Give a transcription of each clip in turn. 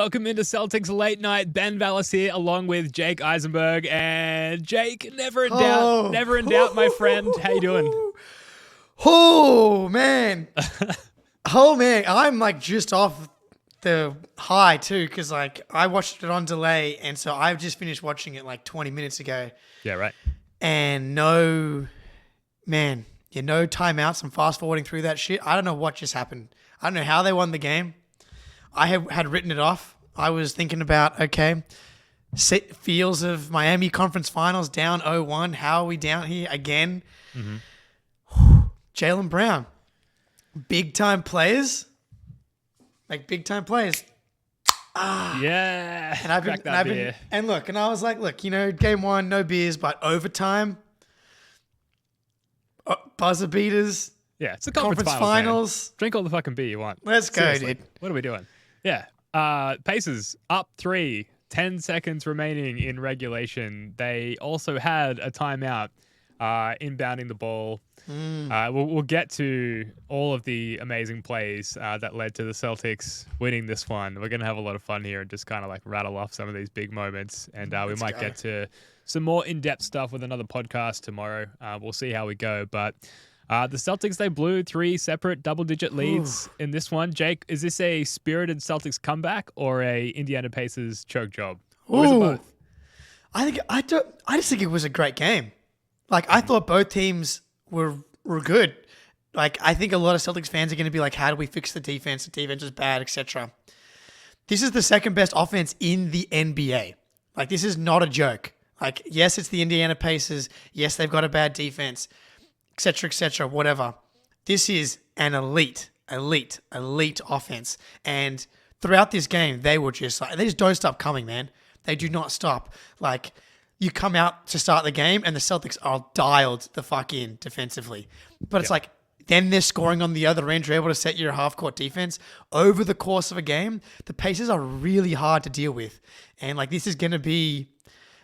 Welcome into Celtics Late Night. Ben Vallis here, along with Jake Eisenberg. And Jake, never in doubt, my friend. How you doing? Oh, man. I'm like just off the high too, because like I watched it on delay, and so I've just finished watching it like 20 minutes ago. Yeah, right. And no timeouts. I'm fast forwarding through that shit. I don't know what just happened. I don't know how they won the game. I had written it off. I was thinking about, feels of Miami Conference Finals down 0-1. How are we down here again? Mm-hmm. Jaylen Brown. Big-time players. Like, big-time players. Yeah. And I was like, game one, no beers, but overtime, buzzer beaters. Yeah, it's the conference finals. Drink all the fucking beer you want. Let's go, dude. What are we doing? Yeah. Pacers up 3, 10 seconds remaining in regulation. They also had a timeout inbounding the ball. We'll get to all of the amazing plays that led to the Celtics winning this one. We're going to have a lot of fun here and just kind of like rattle off some of these big moments. And we might get to some more in-depth stuff with another podcast tomorrow. We'll see how we go. But the Celtics, they blew 3 separate double-digit leads in this one. Jake, is this a spirited Celtics comeback or a Indiana Pacers choke job? Or is it both? I just think it was a great game. Like, I thought both teams were good. Like, I think a lot of Celtics fans are going to be like, how do we fix the defense? The defense is bad, etc. This is the second best offense in the NBA. Like, this is not a joke. Like, yes, it's the Indiana Pacers. Yes, they've got a bad defense, etc., whatever. This is an elite offense. And throughout this game, they just don't stop coming, man. They do not stop. Like, you come out to start the game and the Celtics are dialed the fuck in defensively. But it's like, then they're scoring on the other end. You're able to set your half-court defense. Over the course of a game, the Pacers are really hard to deal with. And like, this is going to be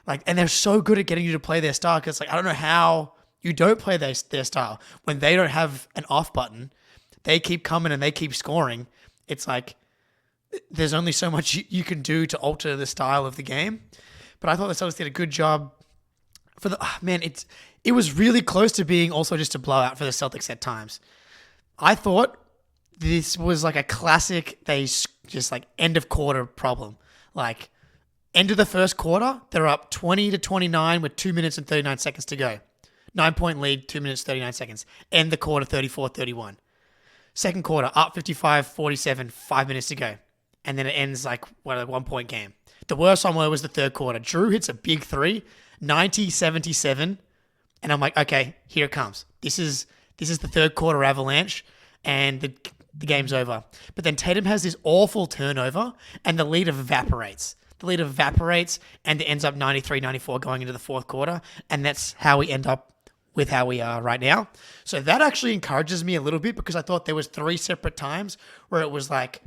like, and they're so good at getting you to play their style. Because like, I don't know how you don't play their style. When they don't have an off button, they keep coming and they keep scoring. It's like, there's only so much you can do to alter the style of the game. But I thought the Celtics did a good job for it was really close to being also just a blowout for the Celtics at times. I thought this was like a classic, just like end of quarter problem. Like, end of the first quarter, they're up 20-29 with 2 minutes and 39 seconds to go. 9-point lead, 2 minutes, 39 seconds. End the quarter, 34-31. Second quarter, up 55-47, 5 minutes to go. And then it ends like a 1-point game. The worst one was the third quarter. Drew hits a big 3, 90-77. And I'm like, okay, here it comes. This is the third quarter avalanche, and the game's over. But then Tatum has this awful turnover, and the lead evaporates. And it ends up 93-94 going into the fourth quarter. And that's how we end up with how we are right now. So that actually encourages me a little bit, because I thought there was 3 separate times where it was like,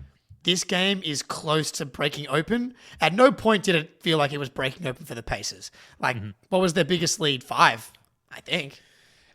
this game is close to breaking open. At no point did it feel like it was breaking open for the Pacers. Like, what was their biggest lead? 5, I think.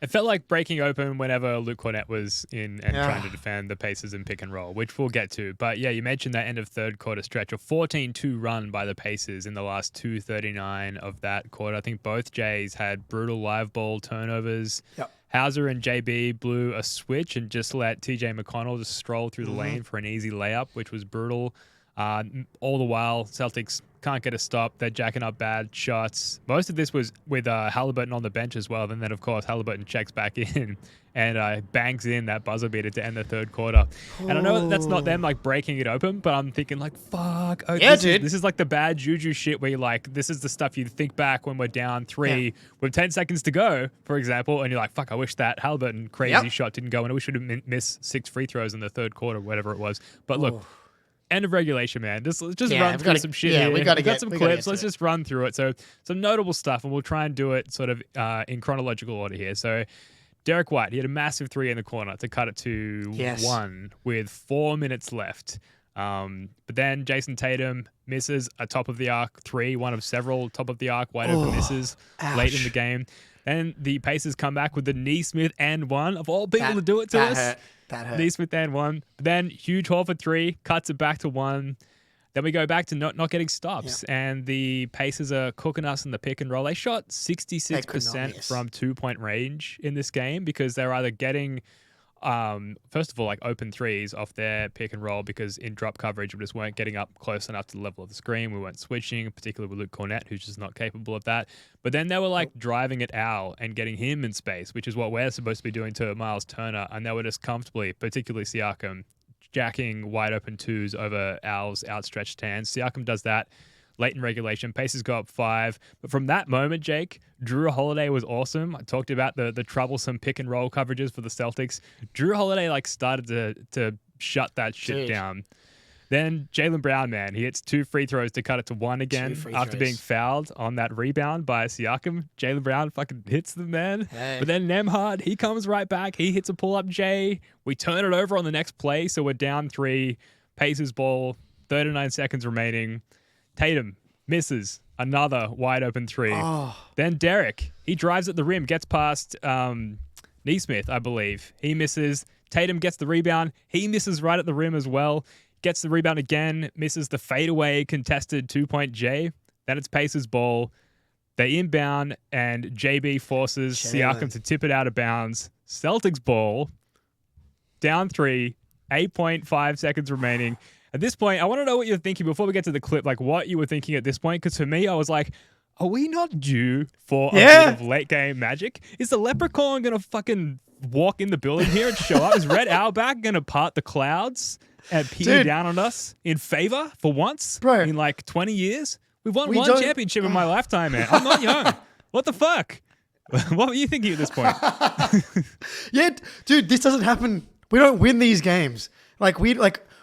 It felt like breaking open whenever Luke Cornett was in and trying to defend the Pacers in pick and roll, which we'll get to. But yeah, you mentioned that end of third quarter stretch, a 14-2 run by the Pacers in the last 2:39 of that quarter. I think both Jays had brutal live ball turnovers. Yep. Hauser and JB blew a switch and just let TJ McConnell just stroll through the lane for an easy layup, which was brutal. All the while, Celtics can't get a stop. They're jacking up bad shots. Most of this was with Halliburton on the bench as well. And then, of course, Halliburton checks back in and bangs in that buzzer beater to end the third quarter. And I know that's not them like breaking it open, but I'm thinking like, fuck. Oh, yeah, this is like the bad juju shit where you're like, this is the stuff you think back when we're down 3 with 10 seconds to go, for example. And you're like, fuck, I wish that Halliburton crazy shot didn't go. And we should have missed 6 free throws in the third quarter, whatever it was. But look, end of regulation, man. Just run through some shit here. We've got some clips. Let's just run through it. So some notable stuff, and we'll try and do it sort of in chronological order here. So Derek White, he had a massive 3 in the corner to cut it to 1 with 4 minutes left. But then Jason Tatum misses a top-of-the-arc 3, one of several top-of-the-arc wide open misses late in the game. Then the Pacers come back with the Neesmith and 1, of all people to do it to us. That hurt. Neesmith and 1. Then huge haul for 3, cuts it back to 1. Then we go back to not getting stops, and the Pacers are cooking us in the pick and roll. They shot 66% from 2-point range in this game because they're either getting, first of all, like open threes off their pick and roll because in drop coverage we just weren't getting up close enough to the level of the screen. We weren't switching, particularly with Luke Cornett, who's just not capable of that. But then they were like driving at Al and getting him in space, which is what we're supposed to be doing to Miles Turner, and they were just comfortably, particularly Siakam, jacking wide open twos over Al's outstretched hands. Siakam does that late in regulation. Pacers go up 5. But from that moment, Jake, Drew Holiday was awesome. I talked about the troublesome pick and roll coverages for the Celtics. Drew Holiday like started to shut that shit down. Then Jaylen Brown, man, he hits 2 free throws to cut it to 1 again after being fouled on that rebound by Siakam. Jaylen Brown fucking hits them, man. Hey. But then Nembhard, he comes right back. He hits a pull-up J. We turn it over on the next play, so we're down 3. Pacers ball, 39 seconds remaining. Tatum misses another wide open 3. Then Derek, he drives at the rim, gets past Neesmith, I believe. He misses. Tatum gets the rebound. He misses right at the rim as well. Gets the rebound again, misses the fadeaway contested 2-point J. Then it's Pacers ball. They inbound, and JB forces Siakam to tip it out of bounds. Celtics ball, down 3, 8.5 seconds remaining. At this point, I want to know what you're thinking before we get to the clip, like what you were thinking at this point, because for me, I was like, are we not due for a bit of late-game magic? Is the leprechaun going to fucking walk in the building here and show up? Is Red Auerbach going to part the clouds and peer down on us in favor for once in like 20 years? We've won one championship in my lifetime, man. I'm not young. What the fuck? What were you thinking at this point? Yeah, dude, this doesn't happen. We don't win these games.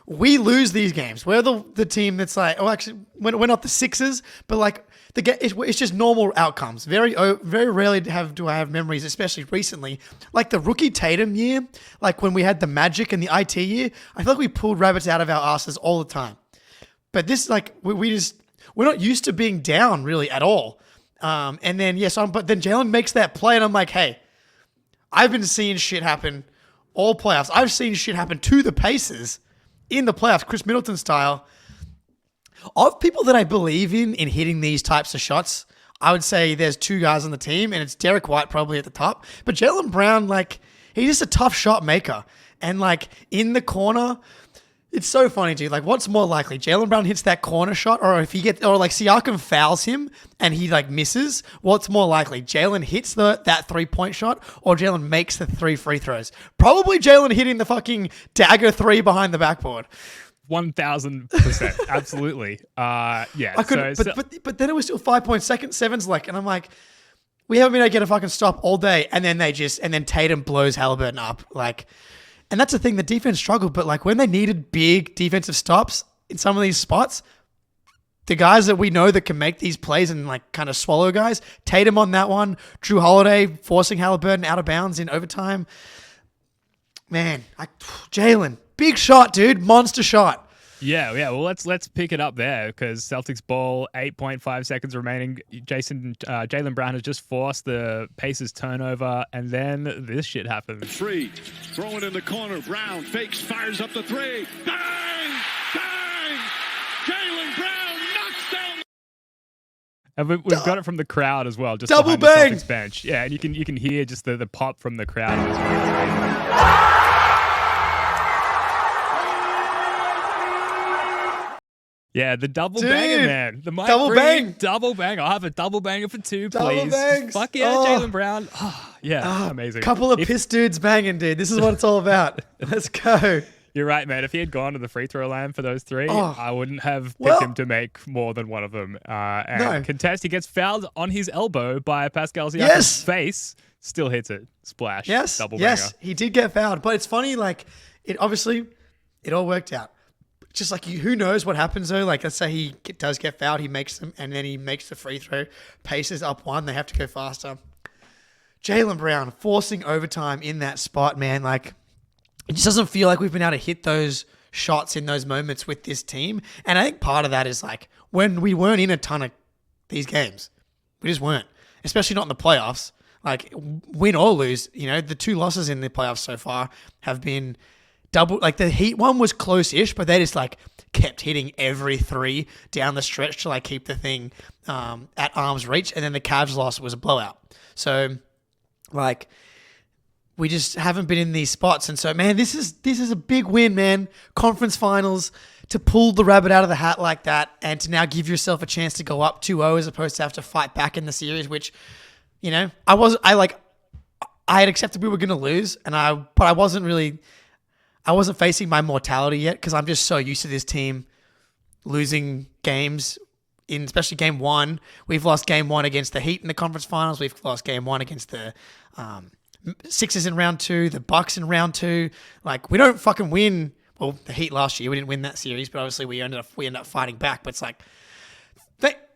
We lose these games. We're the team that's like, actually, we're not the Sixers, but like it's just normal outcomes. Very rarely do I have memories, especially recently, like the rookie Tatum year, like when we had the Magic and the IT year. I feel like we pulled rabbits out of our asses all the time. But this, like, we're not used to being down really at all. And then but then Jaylen makes that play, and I'm like, hey, I've been seeing shit happen all playoffs. I've seen shit happen to the Pacers in the playoffs, Chris Middleton style. Of people that I believe in hitting these types of shots, I would say there's 2 guys on the team, and it's Derek White probably at the top. But Jaylen Brown, like, he's just a tough shot maker. And, like, in the corner, it's so funny, dude. Like, what's more likely? Jaylen Brown hits that corner shot, or like Siakam fouls him and he, like, misses? What's more likely? Jaylen hits that 3-point shot, or Jaylen makes the 3 free throws? Probably Jaylen hitting the fucking dagger 3 behind the backboard. 1,000%. Absolutely. Yeah. But then it was still 5.7 left, and I'm like, we haven't been able to get a fucking stop all day, and then Tatum blows Halliburton up. Like, and that's the thing, the defense struggled, but like when they needed big defensive stops in some of these spots, the guys that we know that can make these plays and like kind of swallow guys, Tatum on that one, Drew Holiday forcing Halliburton out of bounds in overtime. Man, Jaylen, big shot, dude, monster shot. Yeah. Well, let's pick it up there because Celtics ball, 8.5 seconds remaining. Jaylen Brown has just forced the Pacers turnover, and then this shit happens. 3, throw it in the corner. Brown fakes, fires up the 3. Bang! Bang! Jaylen Brown knocks down. And we've got it from the crowd as well, just double behind bang the Celtics bench. Yeah, and you can hear just the pop from the crowd. Yeah, the double banger, man. The Mike double Breen bang. Double bang. I'll have a double banger for 2, double please. Bangs. Fuck yeah, Jaylen Brown. Oh, yeah, amazing. Couple of piss dudes banging, dude. This is what it's all about. Let's go. You're right, man. If he had gone to the free throw line for those 3, I wouldn't have picked him to make more than one of them. Contest, he gets fouled on his elbow by Pascal Siakam's face. Still hits it. Splash. Yes. Double banger. Yes, he did get fouled. But it's funny, like, it all worked out. Just like who knows what happens though? Like, let's say he does get fouled, he makes them, and then he makes the free throw. Pacers up 1, they have to go faster. Jaylen Brown forcing overtime in that spot, man. Like, it just doesn't feel like we've been able to hit those shots in those moments with this team. And I think part of that is like when we weren't in a ton of these games, we just weren't, especially not in the playoffs. Like, win or lose, the 2 losses in the playoffs so far have been the Heat one was close-ish, but they just like kept hitting every three down the stretch to like keep the thing at arm's reach, and then the Cavs loss was a blowout. So like we just haven't been in these spots, and so man, this is a big win, man. Conference finals, to pull the rabbit out of the hat like that, and to now give yourself a chance to go up 2-0 as opposed to have to fight back in the series, which, you know, I had accepted we were going to lose, but I wasn't facing my mortality yet, because I'm just so used to this team losing games, especially game one. We've lost game one against the Heat in the conference finals. We've lost game one against the Sixers in round two, the Bucks in round two. Like, we don't fucking win. Well, the Heat last year, we didn't win that series, but obviously we ended up fighting back. But it's like,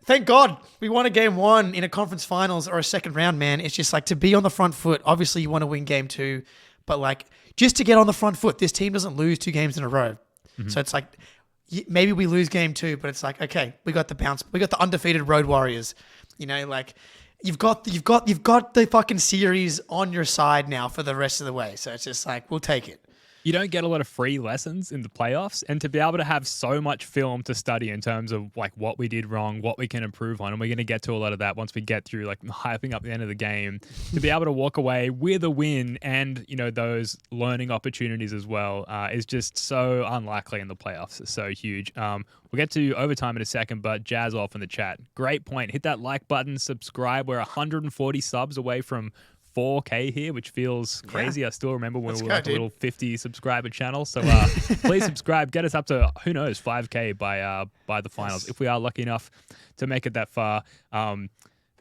thank God we won a game one in a conference finals or a second round, man. It's just like, to be on the front foot. Obviously, you want to win game two, but like, just to get on the front foot, this team doesn't lose 2 games in a row. Mm-hmm. So it's like, maybe we lose game 2, but it's like, okay, we got the bounce. We got the undefeated Road Warriors. You know, like, you've got the fucking series on your side now for the rest of the way. So it's just like, we'll take it. You don't get a lot of free lessons in the playoffs, and to be able to have so much film to study in terms of like what we did wrong, what we can improve on, and we're going to get to a lot of that once we get through like hyping up the end of the game, to be able to walk away with a win and, you know, those learning opportunities as well is just so unlikely in the playoffs. It's so huge. We'll get to overtime in a second, but Jazz off in the chat. Great point. Hit that like button, subscribe. We're 140 subs away from 4K here, which feels crazy. I still remember when we were like a little 50 subscriber channel. So please subscribe. Get us up to, who knows, 5K by the finals, if we are lucky enough to make it that far.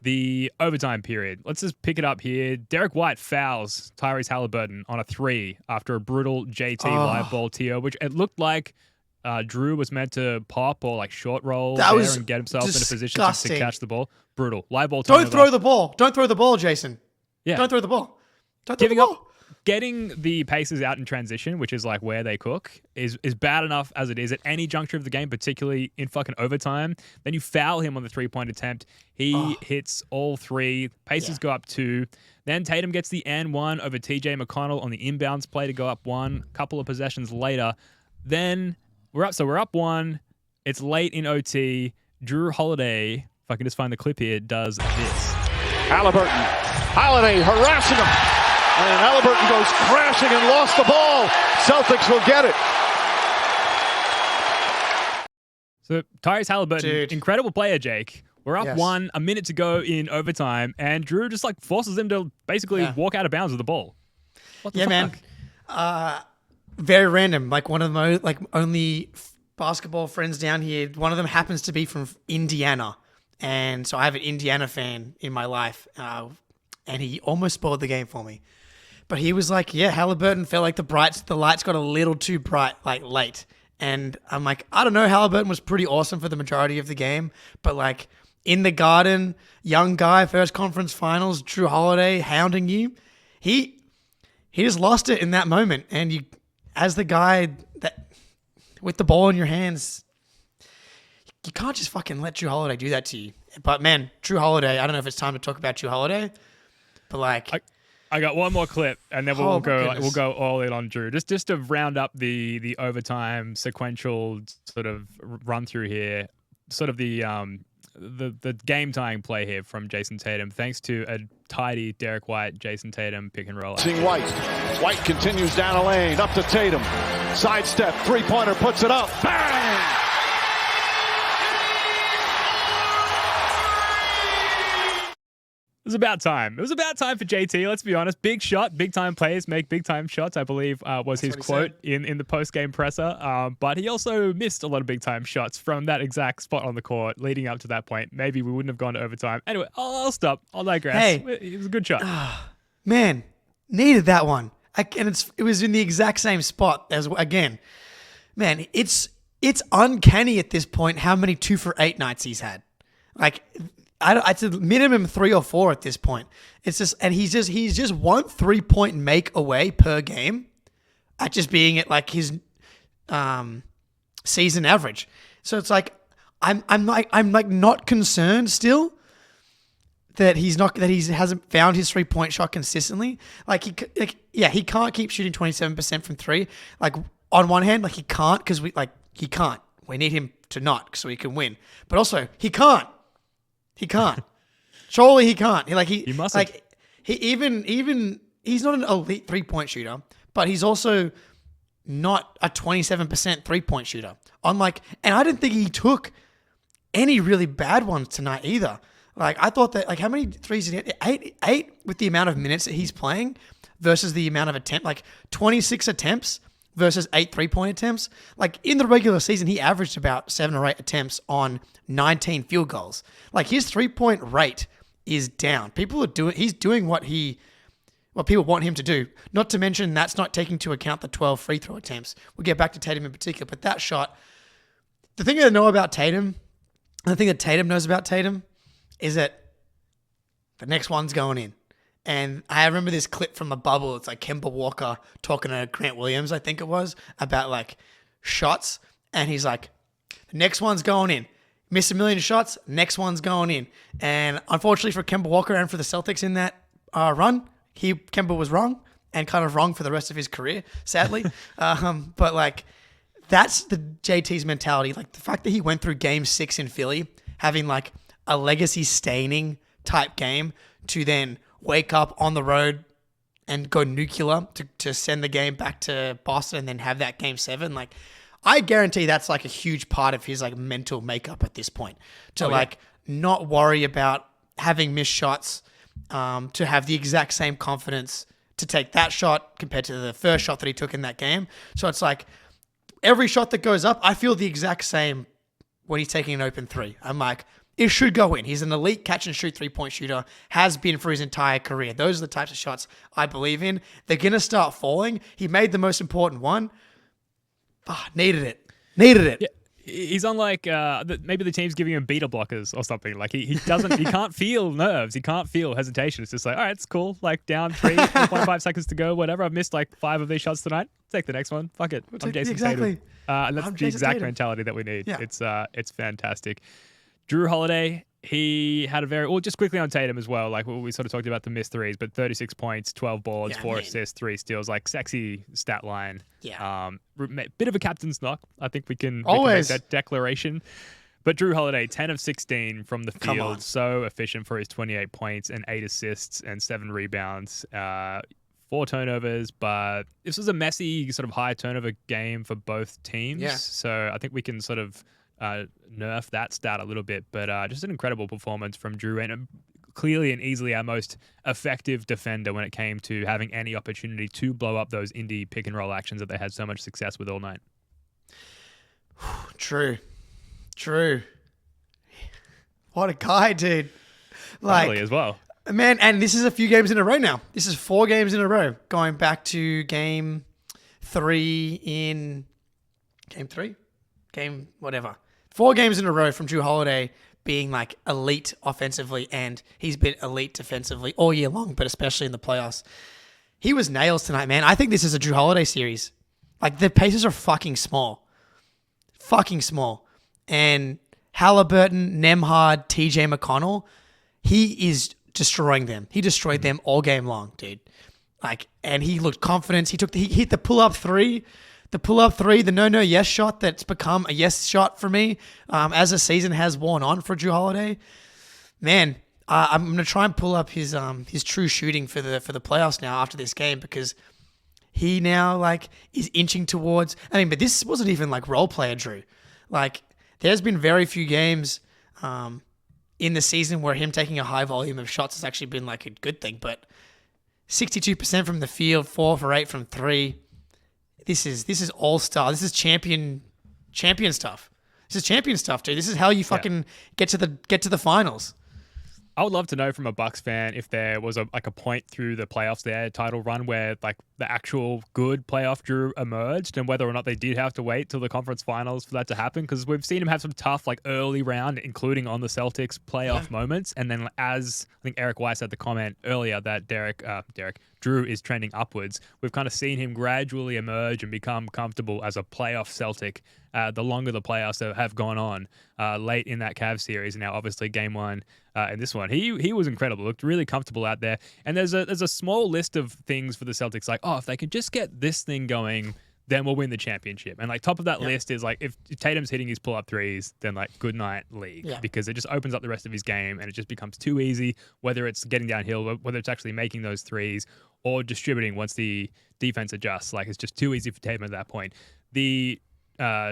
The overtime period. Let's just pick it up here. Derek White fouls Tyrese Halliburton on a 3 after a brutal JT live ball TO, which it looked like Drew was meant to pop or like short roll and get himself in a position to catch the ball. Brutal. Live ball turnover. Don't throw the ball. Don't throw the ball, Jason. Yeah. Don't throw the ball. Don't throw the ball. Getting the Pacers out in transition, which is like where they cook, is bad enough as it is at any juncture of the game, particularly in fucking overtime. Then you foul him on the 3-point attempt. He hits all 3. Pacers go up 2. Then Tatum gets the and 1 over TJ McConnell on the inbounds play to go up 1. Couple of possessions later. Then we're up. So we're up 1. It's late in OT. Drew Holiday, if I can just find the clip here, does this. Holiday harassing him. And Halliburton goes crashing and lost the ball. Celtics will get it. So Tyrese Halliburton, incredible player, Jake. We're up 1, a minute to go in overtime, and Drew just like forces him to basically walk out of bounds with the ball. What the fuck? Man. Very random. Like, one of my only basketball friends down here, one of them happens to be from Indiana. And so I have an Indiana fan in my life, and he almost spoiled the game for me. But he was like, yeah, Halliburton felt like the lights got a little too bright, like, late. And I'm like, I don't know, Halliburton was pretty awesome for the majority of the game. But, like, in the Garden, young guy, first conference finals, Drew Holiday hounding you. He just lost it in that moment. And you, as the guy that with the ball in your hands, you can't just fucking let Drew Holiday do that to you. But man, Drew Holiday, I don't know if it's time to talk about Drew Holiday, but like, I got one more clip, and then we'll go all in on Drew. Just to round up the overtime sequential sort of run through here, sort of the game tying play here from Jason Tatum, thanks to a tidy Derek White, Jason Tatum pick and roll. Seeing White continues down a lane, up to Tatum, sidestep, 3-pointer, puts it up, bang! It was about time. It was about time for JT, let's be honest. Big shot, big time players make big time shots, I believe was his quote in the post-game presser. But he also missed a lot of big time shots from that exact spot on the court leading up to that point. Maybe we wouldn't have gone to overtime. Anyway, I'll stop. I'll digress. Hey, it was a good shot. Man, needed that one. And it was in the exact same spot as, again. Man, it's uncanny at this point how many 2 for 8 nights he's had. Like, it's a minimum 3 or 4 at this point. It's just, and he's just 1 3-point make away per game at just being at like his season average. So it's like I'm not concerned still that he hasn't found his 3-point shot consistently. He can't keep shooting 27% from 3. Like, on one hand, like, he can't because he can't. We need him to not so he can win. But also, he can't. He can't. Surely he can't. He mustn't. Like, he's not an elite 3-point shooter, but he's also not a 27% 3-point shooter. And I didn't think he took any really bad ones tonight either. Like, I thought that, like, how many threes did he hit? 8 with the amount of minutes that he's playing versus the amount of attempt, like 26 attempts versus 8 3-point attempts. Like, in the regular season, he averaged about 7 or 8 attempts on 19 field goals. Like, his 3-point rate is down. He's doing what people want him to do. Not to mention, that's not taking into account the 12 free throw attempts. We'll get back to Tatum in particular, but that shot, the thing I know about Tatum, and the thing that Tatum knows about Tatum, is that the next one's going in. And I remember this clip from the bubble. It's like Kemba Walker talking to Grant Williams, I think it was, about like shots. And he's like, the next one's going in. Missed a million shots, next one's going in. And unfortunately for Kemba Walker and for the Celtics in that run, Kemba was wrong and kind of wrong for the rest of his career, sadly. But like, that's the JT's mentality. Like, the fact that he went through game 6 in Philly, having like a legacy staining type game, to then wake up on the road and go nuclear to send the game back to Boston and then have that game 7. Like, I guarantee that's like a huge part of his like mental makeup at this point, to not worry about having missed shots, to have the exact same confidence to take that shot compared to the first shot that he took in that game. So it's like every shot that goes up, I feel the exact same when he's taking an open 3. I'm like, it should go in. He's an elite catch and shoot 3-point shooter, has been for his entire career. Those are the types of shots I believe in. They're going to start falling. He made the most important one. Needed it. Yeah, he's on like maybe the team's giving him beta blockers or something. Like, he can't feel nerves. He can't feel hesitation. It's just like, all right, it's cool. Like, down 3, 1.5 seconds to go, whatever. I've missed like 5 of these shots tonight. Take the next one. Fuck it. I'm Jason Tatum. And that's the exact mentality that we need. Yeah. It's fantastic. Drew Holiday, he had just quickly on Tatum as well. Like, we sort of talked about the missed threes, but 36 points, 12 boards, 4 assists, 3 steals, like sexy stat line. Yeah. Bit of a captain's knock. I think we can always make that declaration. But Drew Holiday, 10 of 16 from the field, so efficient for his 28 points and 8 assists and 7 rebounds. 4 turnovers, but this was a messy sort of high turnover game for both teams. Yeah. So I think we can sort of nerf that stat a little bit, but just an incredible performance from Drew, and clearly and easily our most effective defender when it came to having any opportunity to blow up those indie pick and roll actions that they had so much success with all night. True. What a guy, dude. Like, Finally as well. Man, and this is a few games in a row now. This is 4 games in a row, going back to game 3 in game whatever. 4 games in a row from Drew Holiday being like elite offensively, and he's been elite defensively all year long, but especially in the playoffs. He was nails tonight, man. I think this is a Drew Holiday series. Like, the Pacers are fucking small. And Halliburton, Nembhard, TJ McConnell, he is destroying them. He destroyed them all game long, dude. Like, and he looked confident. He hit the pull-up 3. The no yes shot that's become a yes shot for me as the season has worn on for Drew Holiday. Man, I'm going to try and pull up his true shooting for the playoffs now after this game, because he now like is inching towards. I mean, but this wasn't even like role player Drew. Like, there's been very few games in the season where him taking a high volume of shots has actually been like a good thing. But 62% from the field, 4 for 8 from 3. This is all-star. This is champion stuff. This is champion stuff, dude. This is how you fucking get to the finals. I would love to know from a Bucks fan if there was a point through the playoffs, their title run, where like the actual good playoff Drew emerged and whether or not they did have to wait till the conference finals for that to happen, because we've seen him have some tough like early round, including on the Celtics playoff moments. And then as I think Eric Weiss had the comment earlier that Drew is trending upwards, we've kind of seen him gradually emerge and become comfortable as a playoff Celtic the longer the playoffs have gone on late in that Cavs series. Now, obviously, game one in this one, he was incredible. Looked really comfortable out there. And there's a small list of things for the Celtics, like, if they could just get this thing going, then we'll win the championship. And like top of that list is like if Tatum's hitting his pull-up threes, then like good night league, because it just opens up the rest of his game and it just becomes too easy, whether it's getting downhill, whether it's actually making those threes or distributing once the defense adjusts. Like it's just too easy for Tatum at that point. The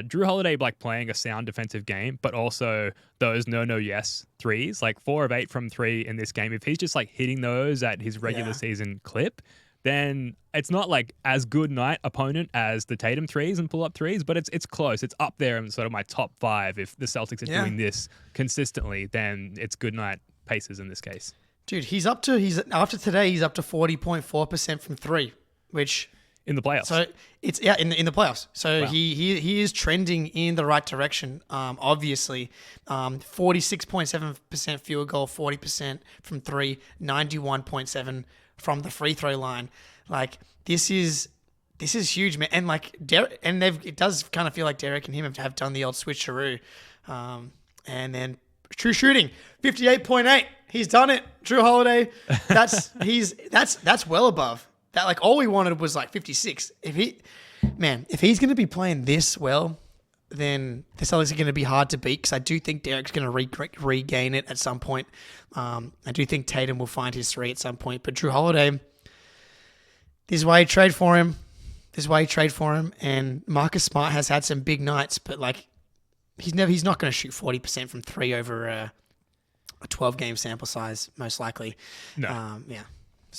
Drew Holiday like playing a sound defensive game, but also those no-yes threes, like 4 of 8 from 3 in this game. If he's just like hitting those at his regular season clip, then it's not like as good night opponent as the Tatum threes and pull-up threes, but it's close. It's up there in sort of my top 5. If the Celtics are doing this consistently, then it's good night Pacers in this case. Dude, after today, he's up to 40.4% from 3, which in the playoffs. So it's in the playoffs. So he is trending in the right direction. Obviously, 46.7% field goal, 40% from 3, 91.7 from the free throw line. Like this is huge, man. And like it does kind of feel like Derek and him have done the old switcheroo. And then true shooting, 58.8. He's done it. Drew Holiday. That's well above that. Like all we wanted was like 56. If he's going to be playing this well, then the Celtics are going to be hard to beat, because I do think Derek's going to regain it at some point. I do think Tatum will find his 3 at some point. But Drew Holiday, this is why you trade for him. And Marcus Smart has had some big nights, but like he's not going to shoot 40% from 3 over a 12-game sample size, most likely. No.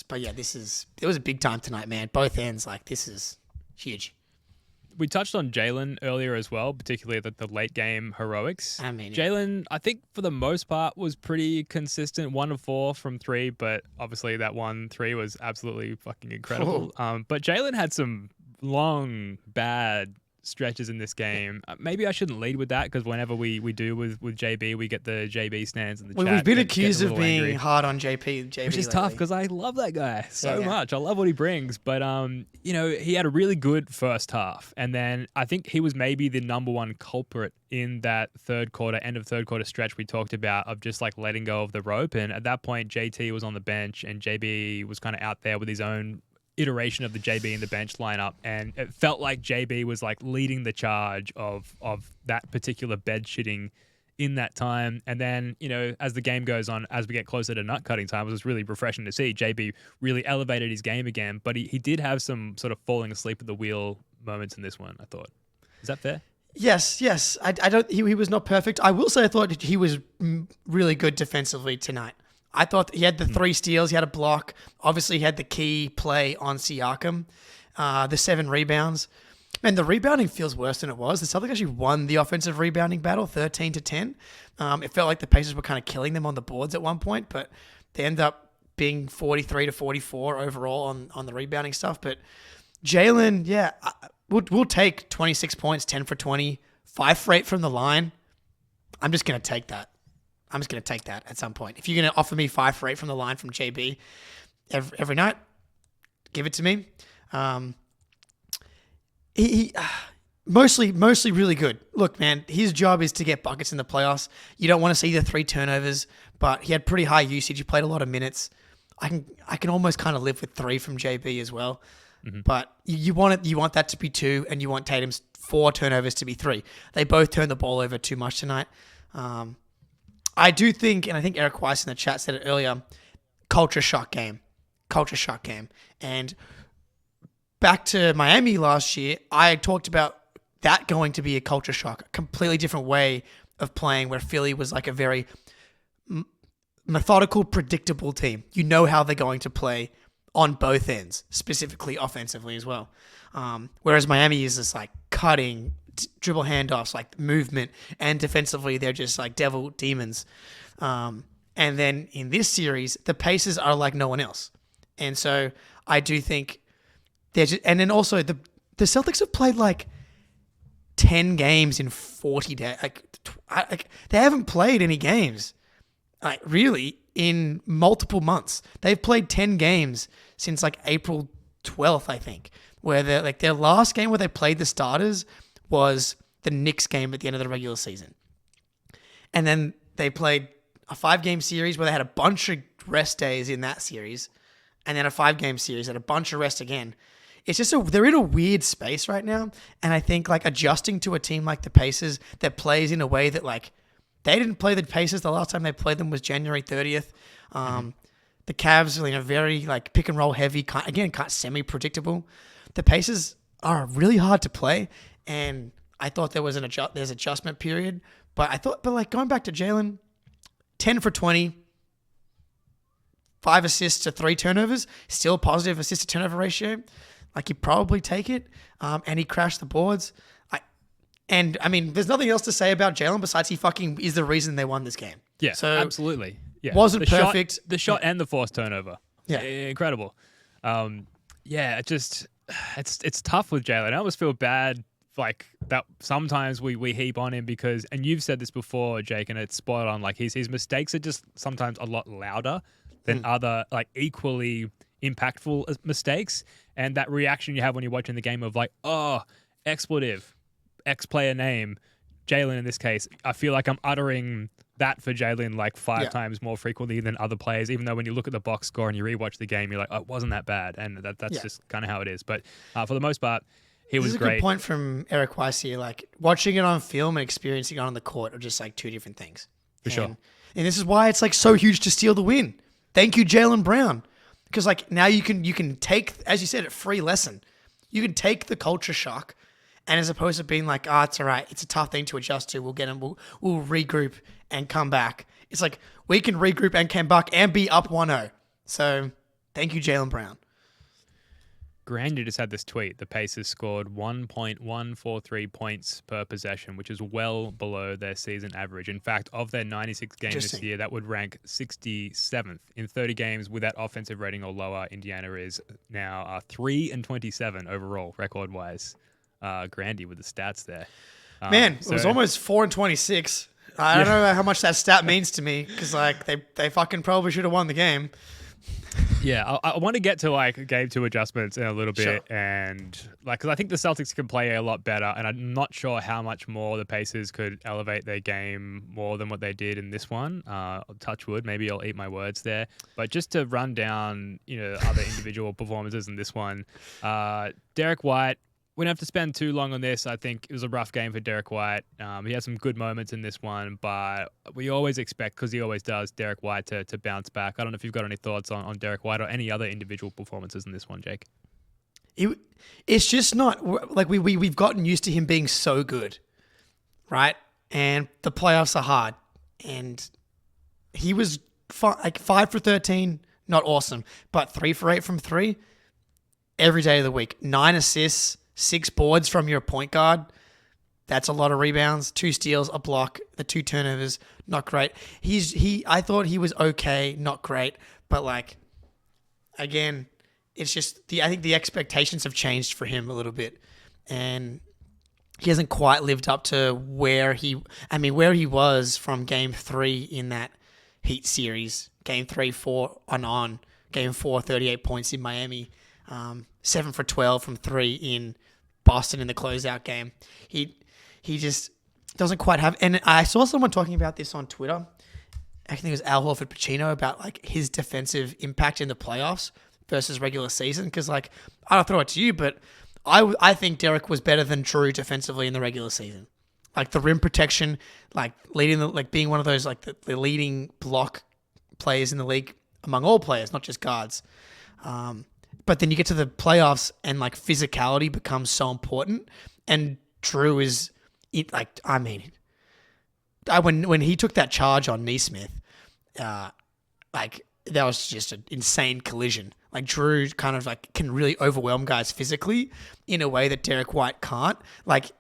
But yeah, it was a big time tonight, man. Both ends, like this is huge. We touched on Jaylen earlier as well, particularly the late game heroics. I mean, Jaylen, I think for the most part was pretty consistent, 1 of 4 from 3, but obviously that 1 3 was absolutely fucking incredible. But Jaylen had some long, bad stretches in this game. Maybe I shouldn't lead with that, because whenever we do with JB, we get the JB stands in the chat. We've been accused of being hard on JB which is tough, because I love that guy so much. I love what he brings. But, he had a really good first half. And then I think he was maybe the number one culprit in that end of third quarter stretch we talked about, of just like letting go of the rope. And at that point, JT was on the bench and JB was kind of out there with his own iteration of the JB in the bench lineup, and it felt like JB was like leading the charge of that particular bed shitting in that time. And then, as the game goes on, as we get closer to nut cutting time, it was really refreshing to see JB really elevated his game again, but he did have some sort of falling asleep at the wheel moments in this one, I thought. Is that fair? Yes. He was not perfect. I will say I thought he was really good defensively tonight. I thought he had the 3 steals, he had a block. Obviously, he had the key play on Siakam, the 7 rebounds. Man, the rebounding feels worse than it was. The Celtics actually won the offensive rebounding battle, 13-10. It felt like the Pacers were kind of killing them on the boards at one point, but they ended up being 43-44 overall on the rebounding stuff. But Jaylen, we'll take 26 points, 10 for 20, 5 for 8 from the line. I'm just going to take that. At some point. If you're going to offer me 5 for 8 from the line from JB every night, give it to me. He mostly really good. Look, man, his job is to get buckets in the playoffs. You don't want to see the 3 turnovers, but he had pretty high usage. He played a lot of minutes. I can almost kind of live with 3 from JB as well. Mm-hmm. But you want that to be 2, and you want Tatum's 4 turnovers to be 3. They both turned the ball over too much tonight. I do think, and I think Eric Weiss in the chat said it earlier, culture shock game. And back to Miami last year, I talked about that going to be a culture shock, a completely different way of playing, where Philly was like a very methodical, predictable team. You know how they're going to play on both ends, specifically offensively as well. Whereas Miami is just like cutting, dribble handoffs, like movement, and defensively they're just like devil demons. And then in this series, the Pacers are like no one else. And so I do think and then also the Celtics have played like 10 games in 40 days. Like they haven't played any games, like really, in multiple months. They've played 10 games since like April 12th, I think, where their last game where they played the starters was the Knicks game at the end of the regular season. And then they played a 5-game series where they had a bunch of rest days in that series, and then a 5-game series and a bunch of rest again. It's just they're in a weird space right now, and I think like adjusting to a team like the Pacers that plays in a way that like they didn't play the Pacers. The last time they played them was January 30th. The Cavs are very like pick and roll heavy, kind of semi-predictable. The Pacers are really hard to play, and I thought there was there's adjustment period, but like going back to Jaylen, 10 for 20, 5 assists to 3 turnovers, still a positive assist to turnover ratio. Like, you probably take it, and he crashed the boards. I mean, there's nothing else to say about Jaylen besides he fucking is the reason they won this game. Yeah, so absolutely. Yeah, wasn't perfect. The shot and the forced turnover. Yeah, incredible. It's tough with Jaylen. I almost feel bad like that sometimes we heap on him because, and you've said this before, Jake, and it's spot on. Like his mistakes are just sometimes a lot louder than other like equally impactful mistakes, and that reaction you have when you're watching the game of like, oh, expletive, X player name, Jaylen in this case. I feel like I'm uttering that for Jaylen like 5 times more frequently than other players, even though when you look at the box score and you rewatch the game, you're like, oh, it wasn't that bad, and that's just kind of how it is. But for the most part, he was great. This is a good point from Eric Weiss here. Like, watching it on film and experiencing it on the court are just like 2 different things. For sure. And this is why it's like so huge to steal the win. Thank you, Jaylen Brown. Because like now you can take, as you said, a free lesson. You can take the culture shock, and as opposed to being like, it's all right, it's a tough thing to adjust to. We'll get him. We'll regroup and come back. It's like we can regroup and come back and be up 1-0. So thank you, Jaylen Brown. Grandy just had this tweet. The Pacers scored 1.143 points per possession, which is well below their season average. In fact, of their 96 games this year, that would rank 67th. In 30 games with that offensive rating or lower, Indiana is now 3-27 overall, record-wise. Grandy with the stats there. It was almost 4-26. I don't know how much that stat means to me because like they fucking probably should have won the game. Yeah, I want to get to like game 2 adjustments in a little bit, sure. And like because I think the Celtics can play a lot better, and I'm not sure how much more the Pacers could elevate their game more than what they did in this one. Touch wood, maybe I'll eat my words there, but just to run down, other individual performances in this one, Derek White. We don't have to spend too long on this. I think it was a rough game for Derek White. He had some good moments in this one, but we always expect, because he always does, Derek White to bounce back. I don't know if you've got any thoughts on Derek White or any other individual performances in this one, Jake. It's just not like we've gotten used to him being so good, right? And the playoffs are hard, and he was 5 for 13, not awesome, but 3 for 8 from 3 every day of the week. 9 assists. 6 boards from your point guard. That's a lot of rebounds. 2 steals, a block, the 2 turnovers. Not great. I thought he was okay, not great, but like, again, it's just I think the expectations have changed for him a little bit, and he hasn't quite lived up to where he was from Game 3 in that Heat series. Game 3, 4 on. Game 4, 38 points in Miami. 7 for 12 from 3 in Boston in the closeout game. He just doesn't quite have. And I saw someone talking about this on Twitter. I think it was Al Horford Pacino, about like his defensive impact in the playoffs versus regular season. Because like, I don't throw it to you, but I think Derek was better than Drew defensively in the regular season. Like the rim protection, like being one of those like the leading block players in the league among all players, not just guards. But then you get to the playoffs and like physicality becomes so important. And Drew is like, I mean, when he took that charge on Neesmith, like that was just an insane collision. Like Drew kind of like can really overwhelm guys physically in a way that Derek White can't. Like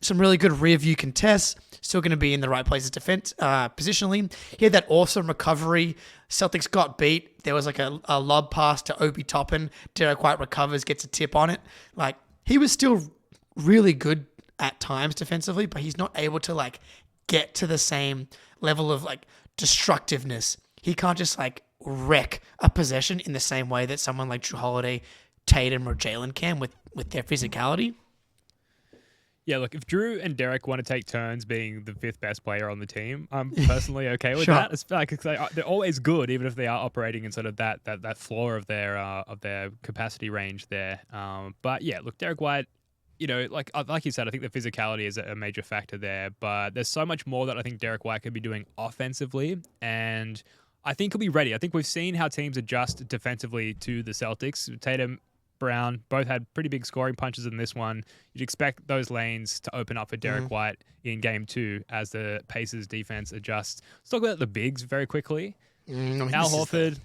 some really good rear view contests. Still going to be in the right places defense positionally. He had that awesome recovery. Celtics got beat. There was like a lob pass to Obi Toppin. Derek White recovers, gets a tip on it. Like, he was still really good at times defensively, but he's not able to like get to the same level of like destructiveness. He can't just like wreck a possession in the same way that someone like Drew Holiday, Tatum, or Jaylen can with their physicality. Yeah, look, if Drew and Derek want to take turns being the 5th best player on the team, I'm personally okay with that. It's like they're always good, even if they are operating in sort of that floor of their capacity range there. But yeah, look, Derek White, you know, like you said, I think the physicality is a major factor there. But there's so much more that I think Derek White could be doing offensively, and I think he'll be ready. I think we've seen how teams adjust defensively to the Celtics. Tatum, Brown both had pretty big scoring punches in this one. You'd expect those lanes to open up for Derek White in game 2 as the Pacers defense adjusts. Let's talk about the bigs very quickly. Al Horford,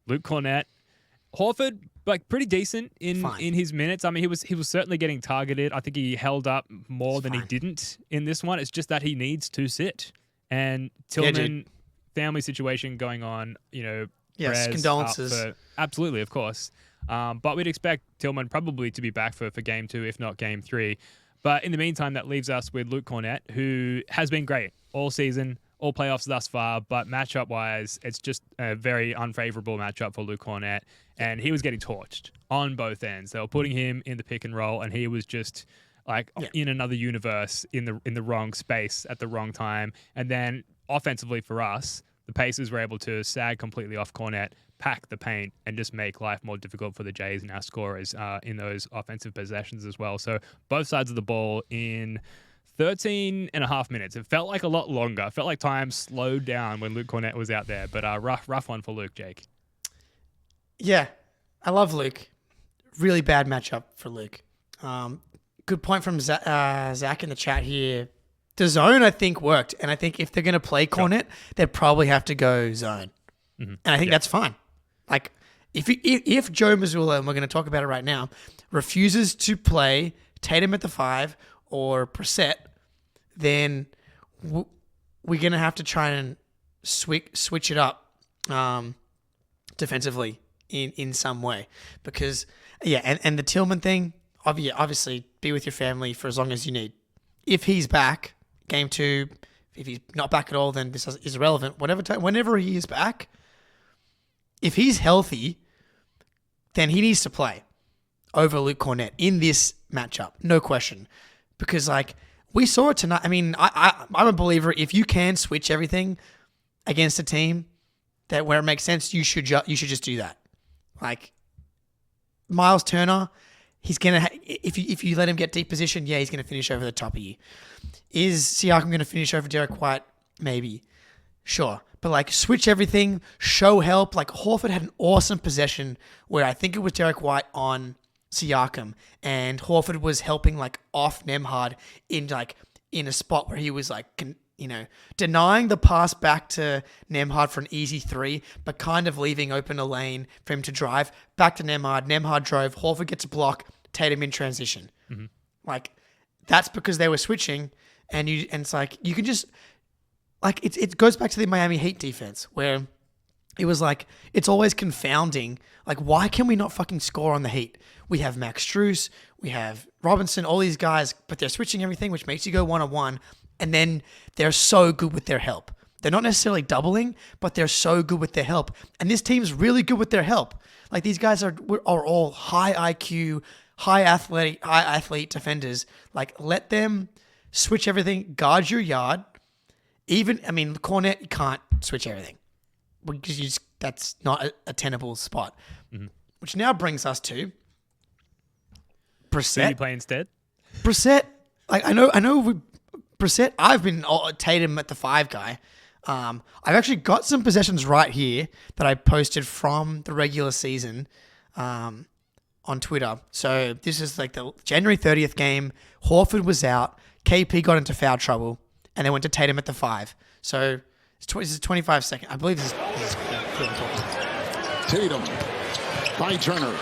Luke Cornett. Horford, like, pretty decent in his minutes. I mean, he was certainly getting targeted. I think he held up more than he didn't in this one. It's just that he needs to sit. And Tillman, family situation going on, you know. Yes, condolences. Absolutely, of course. But we'd expect Tillman probably to be back for game 2, if not game 3. But in the meantime, that leaves us with Luke Cornett, who has been great all season, all playoffs thus far. But matchup-wise, it's just a very unfavorable matchup for Luke Cornett. And he was getting torched on both ends. They were putting him in the pick and roll, and he was just in another universe in the wrong space at the wrong time. And then offensively for us, the Pacers were able to sag completely off Cornett, pack the paint, and just make life more difficult for the Jays and our scorers in those offensive possessions as well. So both sides of the ball in 13 and a half minutes. It felt like a lot longer. It felt like time slowed down when Luke Cornett was out there. But rough one for Luke, Jake. Yeah, I love Luke. Really bad matchup for Luke. Good point from Zach in the chat here. The zone, I think, worked. And I think if they're going to play Cornett, they'd probably have to go zone. Mm-hmm. And I think that's fine. Like, if Joe Mazzulla, and we're going to talk about it right now, refuses to play Tatum at the 5 or Brissett, then we're going to have to try and switch it up defensively in some way. Because, and the Tillman thing, obviously be with your family for as long as you need. If he's back, game 2, if he's not back at all, then this is irrelevant. Whenever he is back, if he's healthy, then he needs to play over Luke Cornett in this matchup. No question. Because, like, we saw it tonight. I mean, I'm a believer. If you can switch everything against a team that where it makes sense, you should just do that. Like, Miles Turner, he's gonna if you let him get deep position, he's gonna finish over the top of you. Is Siakam gonna finish over Derek White? Maybe, sure, but like switch everything, show help. Like Horford had an awesome possession where I think it was Derek White on Siakam, and Horford was helping like off Nembhard in a spot where he was like denying the pass back to Nembhard for an easy 3, but kind of leaving open a lane for him to drive back to Nembhard. Nembhard drove. Horford gets a block. Tatum in transition. Mm-hmm. Like, that's because they were switching, and it's like you can just it goes back to the Miami Heat defense where it was like it's always confounding. Like, why can we not fucking score on the Heat? We have Max Strus, we have Robinson, all these guys, but they're switching everything, which makes you go 1-on-1. And then they're so good with their help. They're not necessarily doubling, but they're so good with their help. And this team's really good with their help. Like, these guys are all high IQ, high athlete defenders. Like, let them switch everything, guard your yard. Cornett, you can't switch everything because that's not a tenable spot. Mm-hmm. Which now brings us to Brissett. Who do you play instead? Brissett. Like, I know. Brissett, I've been Tatum at the 5 guy. I've actually got some possessions right here that I posted from the regular season on Twitter. So this is like the January 30th game. Horford was out. KP got into foul trouble, and they went to Tatum at the 5. So this is 25 seconds. I believe this is Tatum by Turner.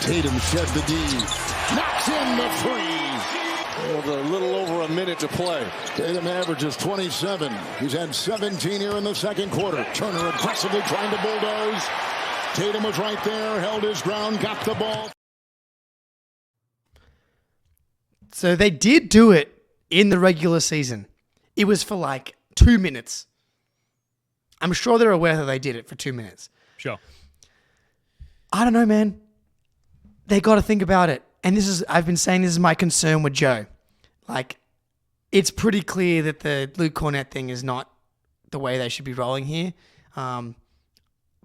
Tatum shed the D. Knocks in the three. With a little over a minute to play. Tatum averages 27. He's had 17 here in the second quarter. Turner aggressively trying to bulldoze. Tatum was right there, held his ground, got the ball. So they did do it in the regular season. It was for like 2 minutes. I'm sure they're aware that they did it for 2 minutes. Sure. I don't know, man. They got to think about it. And I've been saying this is my concern with Joe. Like, it's pretty clear that the Luke Cornett thing is not the way they should be rolling here.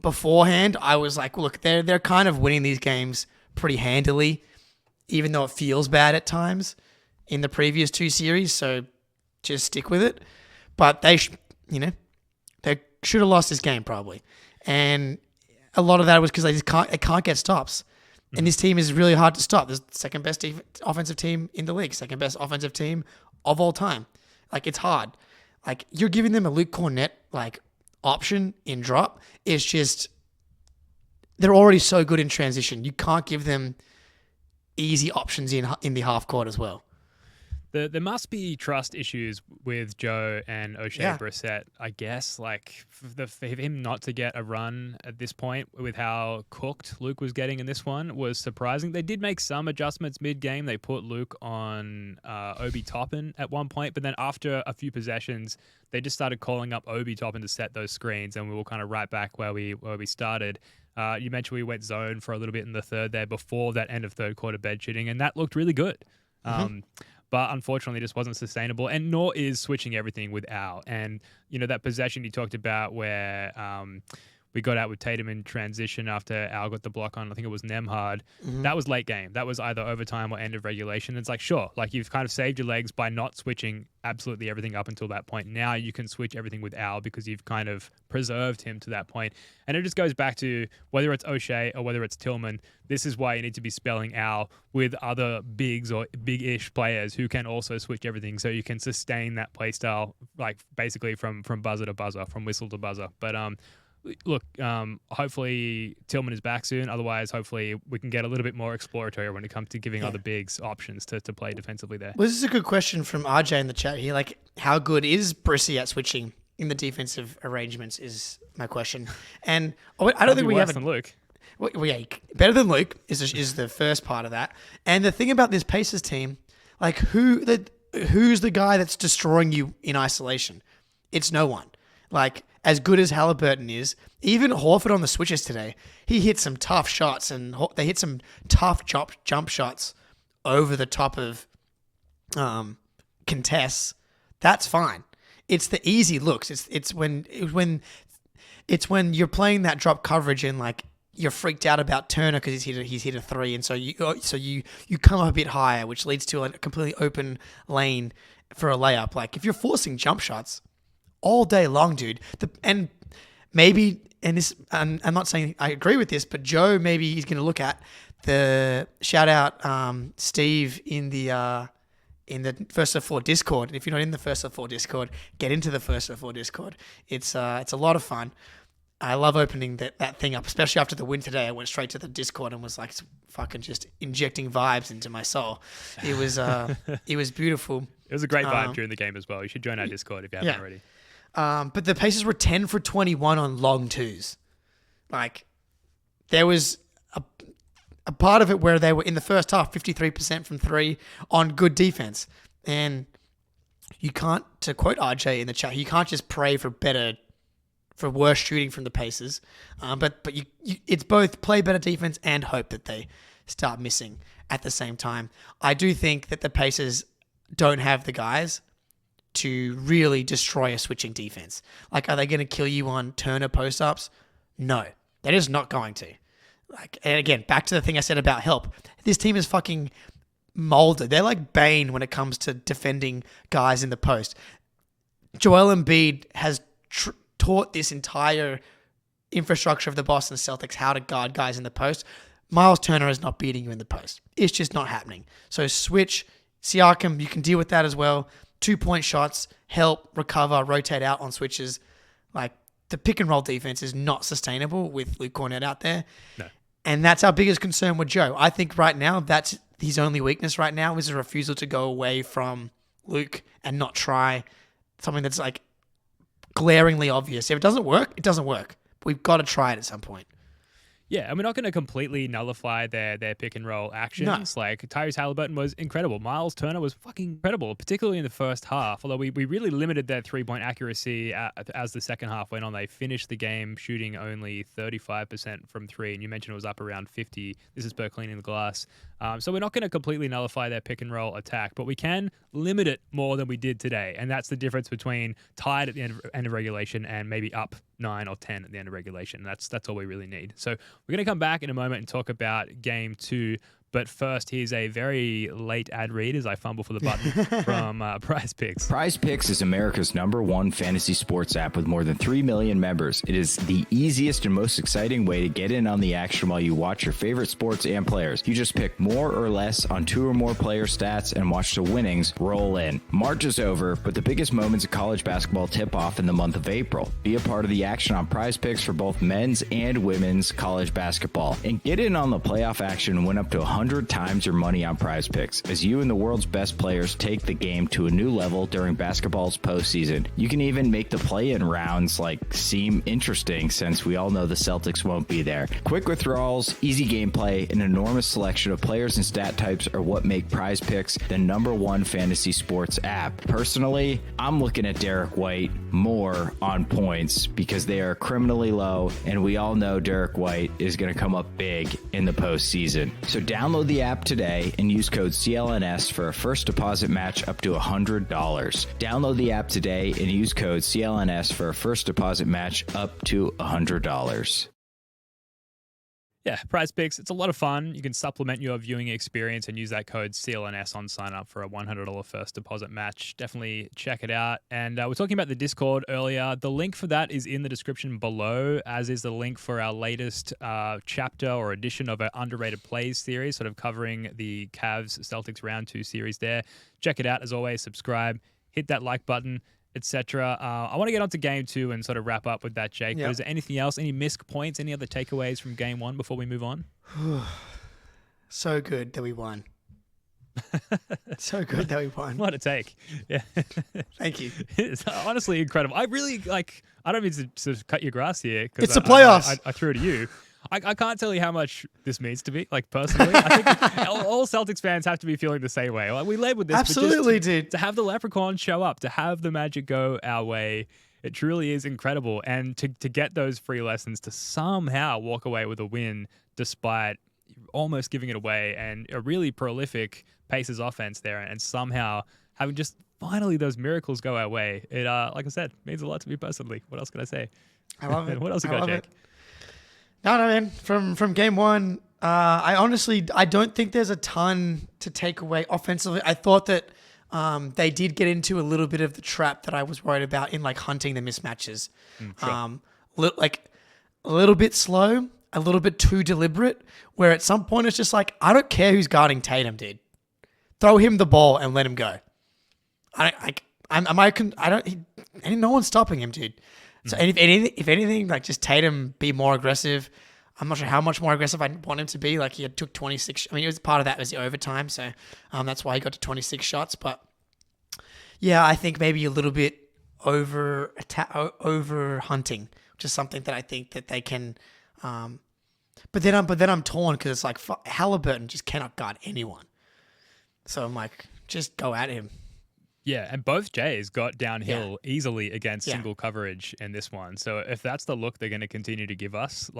Beforehand, I was like, look, they're kind of winning these games pretty handily, even though it feels bad at times in the previous 2 series. So just stick with it. But they should have lost this game probably. And a lot of that was because they can't get stops. And this team is really hard to stop. The second best offensive team in the league, second best offensive team of all time. Like, it's hard. Like, you're giving them a Luke Cornett option in drop. It's just, they're already so good in transition. You can't give them easy options in the half court as well. There must be trust issues with Joe and O'Shea Brissett, I guess. Like, for him not to get a run at this point with how cooked Luke was getting in this one was surprising. They did make some adjustments mid-game. They put Luke on Obi Toppin at one point, but then after a few possessions, they just started calling up Obi Toppin to set those screens, and we were kind of right back where we started. You mentioned we went zone for a little bit in the third there before that end of third quarter bed shooting, and that looked really good. But unfortunately, just wasn't sustainable, and nor is switching everything with Al. And, that possession you talked about where we got out with Tatum in transition after Al got the block on, I think it was Nemhard. That was late game. That was either overtime or end of regulation. It's like, sure, like you've kind of saved your legs by not switching absolutely everything up until that point. Now you can switch everything with Al because you've kind of preserved him to that point. And it just goes back to whether it's O'Shea or whether it's Tillman, this is why you need to be spelling Al with other bigs or big-ish players who can also switch everything so you can sustain that play style, like basically from buzzer to buzzer, from whistle to buzzer. But look, hopefully Tillman is back soon. Otherwise, hopefully we can get a little bit more exploratory when it comes to giving other bigs options to play defensively there. Well, this is a good question from RJ in the chat here. Like, how good is Brissy at switching in the defensive arrangements is my question. And I don't think we have worse than Luke. Well, yeah, better than Luke is the first part of that. And the thing about this Pacers team, like who's the guy that's destroying you in isolation? It's no one. Like, as good as Halliburton is, even Horford on the switches today, he hit some tough shots and they hit some tough jump shots over the top of contests. That's fine. It's the easy looks. It's when you're playing that drop coverage and like you're freaked out about Turner because he's hit a three, and so you come up a bit higher, which leads to a completely open lane for a layup. Like if you're forcing jump shots all day long, dude, I'm not saying I agree with this, but Joe, maybe he's going to look at the shout out Steve in the First of Four Discord. And if you're not in the First of Four Discord, get into the First of Four Discord. It's a lot of fun. I love opening that thing up, especially after the win today. I went straight to the Discord and was like fucking just injecting vibes into my soul. It was beautiful. It was a great vibe during the game as well. You should join our Discord if you haven't already. But the Pacers were 10 for 21 on long twos. Like, there was a part of it where they were in the first half 53% from three on good defense. And you can't, to quote RJ in the chat, you can't just pray for worse shooting from the Pacers. But it's both play better defense and hope that they start missing at the same time. I do think that the Pacers don't have the guys to really destroy a switching defense. Like, are they going to kill you on Turner post-ups? No, they're just not going to. Like, and again, back to the thing I said about help. This team is fucking molded. They're like Bane when it comes to defending guys in the post. Joel Embiid has taught this entire infrastructure of the Boston Celtics how to guard guys in the post. Miles Turner is not beating you in the post. It's just not happening. So switch, Siakam, you can deal with that as well. 2-point shots, help, recover, rotate out on switches. Like, the pick and roll defense is not sustainable with Luke Cornett out there. No. And that's our biggest concern with Joe. I think right now that's his only weakness right now is a refusal to go away from Luke and not try something that's like glaringly obvious. If it doesn't work, it doesn't work. We've got to try it at some point. Yeah, and we're not going to completely nullify their pick and roll actions. No. Like Tyrese Halliburton was incredible. Miles Turner was fucking incredible, particularly in the first half. Although we really limited their 3-point accuracy as the second half went on. They finished the game shooting only 35% from three, and you mentioned it was up around 50. This is per cleaning the glass. So we're not going to completely nullify their pick and roll attack, but we can limit it more than we did today. And that's the difference between tied at the end of regulation and maybe up 9 or 10 at the end of regulation. That's all we really need. So we're going to come back in a moment and talk about game 2. But first, here's a very late ad read as I fumble for the button from Prize Picks. Prize Picks is America's #1 fantasy sports app with more than 3 million members. It is the easiest and most exciting way to get in on the action while you watch your favorite sports and players. You just pick more or less on 2 or more player stats and watch the winnings roll in. March is over, but the biggest moments of college basketball tip off in the month of April. Be a part of the action on Prize Picks for both men's and women's college basketball. And get in on the playoff action and win up to 100 times your money on Prize Picks as you and the world's best players take the game to a new level during basketball's postseason. You can even make the play-in rounds seem interesting since we all know the Celtics won't be there. Quick withdrawals, easy gameplay, an enormous selection of players and stat types are what make Prize Picks the #1 fantasy sports app. Personally, I'm looking at Derek White more on points because they are criminally low, and we all know Derek White is going to come up big in the postseason. So download the app today and use code CLNS for a first deposit match up to $100. Download the app today and use code CLNS for a first deposit match up to $100. Yeah, Prize Picks, it's a lot of fun. You can supplement your viewing experience and use that code CLNS on sign up for a $100 first deposit match. Definitely check it out. And we're talking about the Discord earlier. The link for that is in the description below, as is the link for our latest chapter or edition of our Underrated Plays series, sort of covering the Cavs Celtics Round 2 series there. Check it out. As always, subscribe, hit that like button, etc. I want to get on to game 2 and sort of wrap up with that, Jake. Yep. But is there anything else, any missed points, any other takeaways from game 1 before we move on? So good that we won. So good that we won. What a take. Yeah. Thank you. It's honestly incredible. I really, I don't mean to cut your grass here. It's the playoffs. I threw it to you. I can't tell you how much this means to me, personally. I think all Celtics fans have to be feeling the same way. We led with this. Absolutely, but dude. To have the Leprechaun show up, to have the Magic go our way, it truly is incredible. And to get those free lessons, to somehow walk away with a win despite almost giving it away, and a really prolific Pacers offense there, and somehow having just finally those miracles go our way. It, like I said, means a lot to me personally. What else can I say? I love it. What else you got, Jake? No, man. From game 1, I honestly don't think there's a ton to take away offensively. I thought that they did get into a little bit of the trap that I was worried about in hunting the mismatches. Sure. A little bit slow, a little bit too deliberate. Where at some point it's just I don't care who's guarding Tatum, dude. Throw him the ball and let him go. No one's stopping him, dude. So if anything, just Tatum be more aggressive. I'm not sure how much more aggressive I want him to be. He took 26. I mean, it was part of that was the overtime, so that's why he got to 26 shots. But yeah, I think maybe a little bit over hunting, which is something that I think that they can. But then I'm torn because it's Halliburton just cannot guard anyone. So I'm just go at him. Yeah, and both Jays got downhill easily against single coverage in this one. So if that's the look they're going to continue to give us,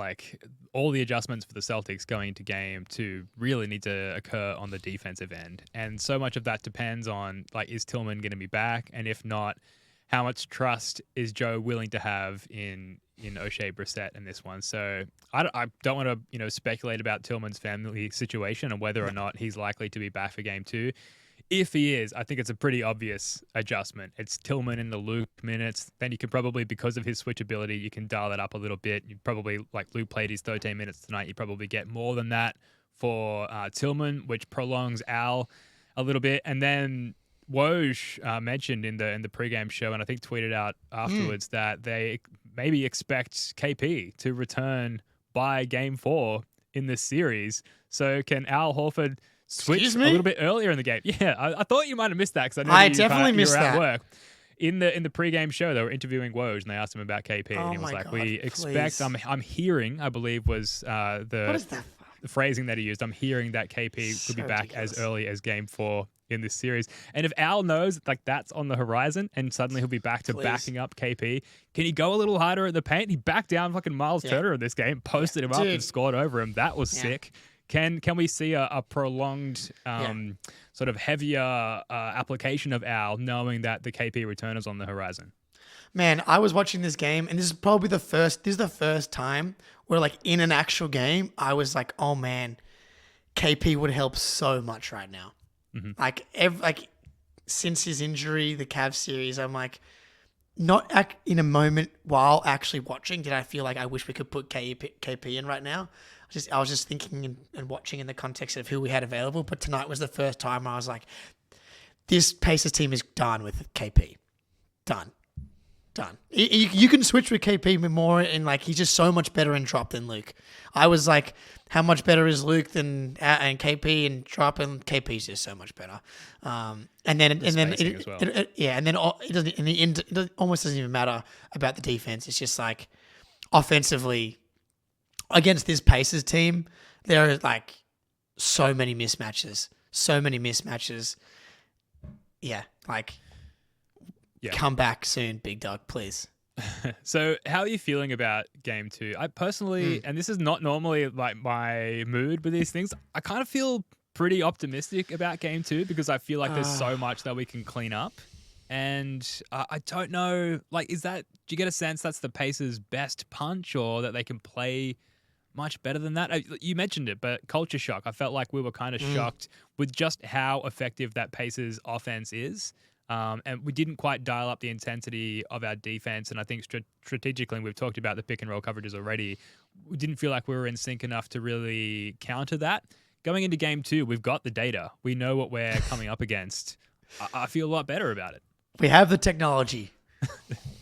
all the adjustments for the Celtics going into game 2 really need to occur on the defensive end. And so much of that depends on, is Tillman going to be back? And if not, how much trust is Joe willing to have in O'Shea Brissett in this one? So I don't want to speculate about Tillman's family situation and whether or not he's likely to be back for game 2. If he is, I think it's a pretty obvious adjustment. It's Tillman in the Luke minutes. Then you can probably, because of his switchability, you can dial that up a little bit. You probably, Luke played his 13 minutes tonight, you probably get more than that for Tillman, which prolongs Al a little bit. And then Woj mentioned in the pregame show, and I think tweeted out afterwards that they maybe expect KP to return by game 4 in this series. So can Al Horford switch Excuse a me? little bit earlier in the game? Yeah, I thought you might have missed that because I know I that definitely missed you were at that. work. In the pregame show, they were interviewing Woj, and they asked him about KP, Oh and he was my like, God, "We expect." please. I'm hearing, I believe, was What is that? the phrasing that he used. I'm hearing that KP could be So back ridiculous. as early as Game 4 in this series. And if Al knows like that's on the horizon, and suddenly he'll be back to Please. backing up KP, can he go a little harder at the paint? He backed down fucking Miles Turner in this game, posted him up, and Dude. scored over him. That was Yeah. sick. Can we see a prolonged sort of heavier application of Al, knowing that the KP return is on the horizon? Man, I was watching this game, and this is probably the first time where, like, in an actual game, I was like, oh man, KP would help so much right now. Like, since his injury, the Cavs series, I'm like, not in a moment while actually watching did I feel like I wish we could put KP in right now. I was just thinking and watching in the context of who we had available. But tonight was the first time I was like, this Pacers team is done with KP. Done. You can switch with KP more, and like he's just so much better in drop than Luke. I was like, how much better is Luke than and KP in drop, and KP's just so much better. And then spacing as well. it almost doesn't even matter about the defense. It's just like offensively against this Pacers team, there are like so many mismatches. Yeah, like. Yeah. Come back soon, big dog, please. So how are you feeling about Game 2? I personally, and this is not normally like my mood with these things, I kind of feel pretty optimistic about Game 2 because I feel like there's so much that we can clean up. And I don't know, like, do you get a sense that's the Pacers' best punch, or that they can play much better than that? You mentioned it, but culture shock. I felt like we were kind of shocked with just how effective that Pacers offense is. And we didn't quite dial up the intensity of our defense. And I think strategically, and we've talked about the pick and roll coverages already, we didn't feel like we were in sync enough to really counter that. Going into Game 2, we've got the data. We know what we're coming up against. I feel a lot better about it. We have the technology.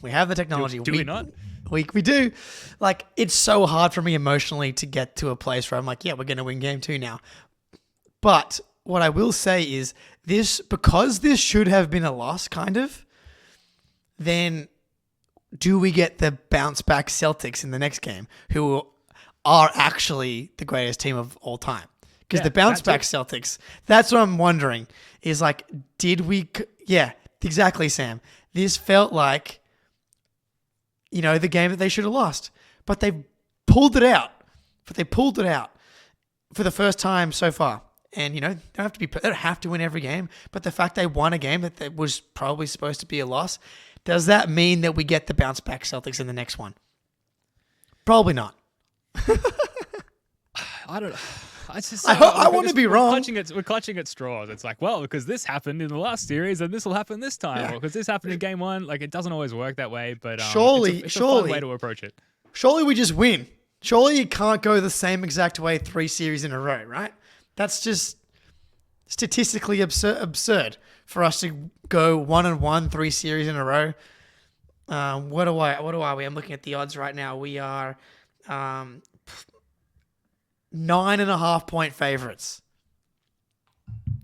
Do we not? We do. Like, it's so hard for me emotionally to get to a place where I'm like, yeah, we're going to win Game 2 now. But what I will say is because this should have been a loss, kind of, then do we get the bounce back Celtics in the next game, who are actually the greatest team of all time? Because the bounce back Celtics, that's what I'm wondering, is like, did we... Yeah, exactly, Sam. This felt like, the game that they should have lost. But they pulled it out. For the first time so far. And, they don't have to win every game. But the fact they won a game that was probably supposed to be a loss, does that mean that we get the bounce back Celtics in the next one? Probably not. I don't know. I want to be wrong. We're clutching at straws. It's like, well, because this happened in the last series and this will happen this time. Or because this happened in Game 1. Like, it doesn't always work that way. But Surely, it's a fun way to approach it. Surely we just win. Surely you can't go the same exact way 3 series in a row, right? That's just statistically absurd for us to go 1-1 3 series in a row. What are we? I'm looking at the odds right now. We are 9.5 point favorites.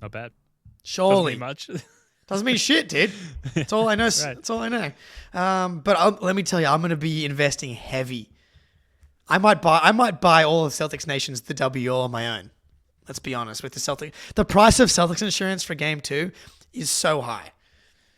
Not bad. Surely. Doesn't mean much. Doesn't mean shit, dude. That's all I know. Right. That's all I know. But let me tell you, I'm going to be investing heavy. I might buy all of Celtics Nation's the W all on my own. Let's be honest with the Celtics. The price of Celtics insurance for Game 2 is so high.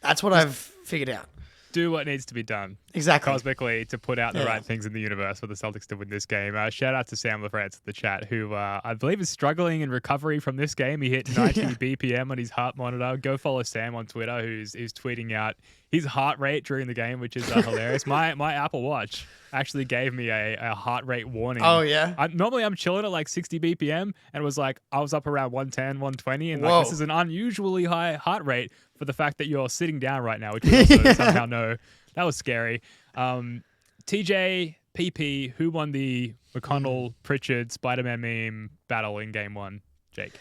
That's what I've figured out. Do what needs to be done. Exactly. Cosmically to put out the right things in the universe for the Celtics to win this game. Shout out to Sam LaFrance in the chat, who I believe is struggling in recovery from this game. He hit 90 BPM on his heart monitor. Go follow Sam on Twitter, who's tweeting out his heart rate during the game, which is hilarious. My Apple Watch actually gave me a heart rate warning. Oh, yeah? Normally I'm chilling at like 60 BPM, and it was like I was up around 110, 120, and like, this is an unusually high heart rate for the fact that you're sitting down right now, which we also somehow know. That was scary. TJ, PP, who won the McConnell, Pritchard, Spider-Man meme battle in Game 1? Jake.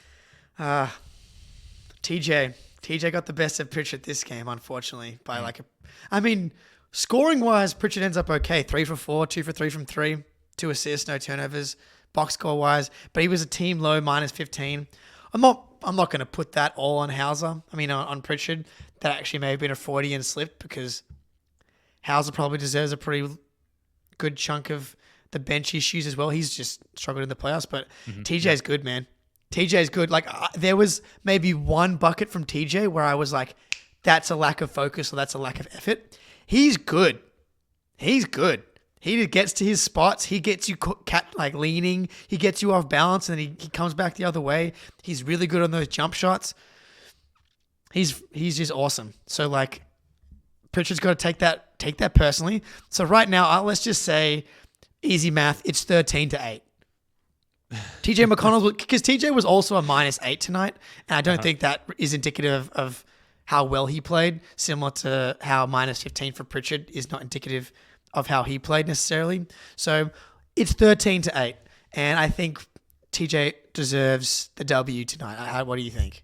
TJ got the best of Pritchard this game, unfortunately, by scoring-wise, Pritchard ends up okay. 3 for 4, 2 for 3 from 3, 2 assists, no turnovers. box score wise, but he was a team low -15. I'm not going to put that all on Hauser. I mean, on Pritchard. That actually may have been a 40 and slip because Hauser probably deserves a pretty good chunk of the bench issues as well. He's just struggled in the playoffs, but TJ's good, man. TJ's good. Like there was maybe one bucket from TJ where I was like, that's a lack of focus or that's a lack of effort. He's good. He's good. He gets to his spots. He gets you leaning. He gets you off balance, and he comes back the other way. He's really good on those jump shots. He's just awesome. So like, Pritchard's got to take that personally. So right now, let's just say, easy math, it's 13-8. TJ McConnell, because TJ was also a -8 tonight, and I don't think that is indicative of how well he played, similar to how -15 for Pritchard is not indicative of how he played necessarily. So it's 13-8, and I think TJ deserves the W tonight. What do you think?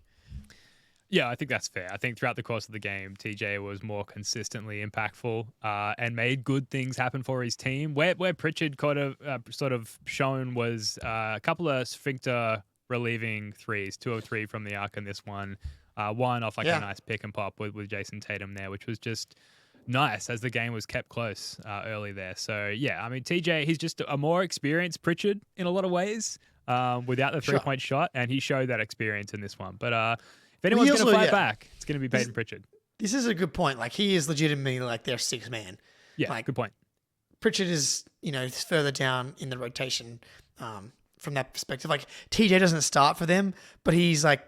Yeah, I think that's fair. I think throughout the course of the game, TJ was more consistently impactful and made good things happen for his team. Where Pritchard could have sort of shown was a couple of sphincter relieving threes, 2 of 3 from the arc in this one. One off a nice pick and pop with Jason Tatum there, which was just nice as the game was kept close early there. So, yeah, I mean, TJ, he's just a more experienced Pritchard in a lot of ways without the three-point shot, and he showed that experience in this one. But if anyone's going to fight back, it's going to be Peyton Pritchard. This is a good point. Like, he is legitimately like their sixth man. Yeah, like, good point. Pritchard is, further down in the rotation from that perspective. Like, TJ doesn't start for them, but he's like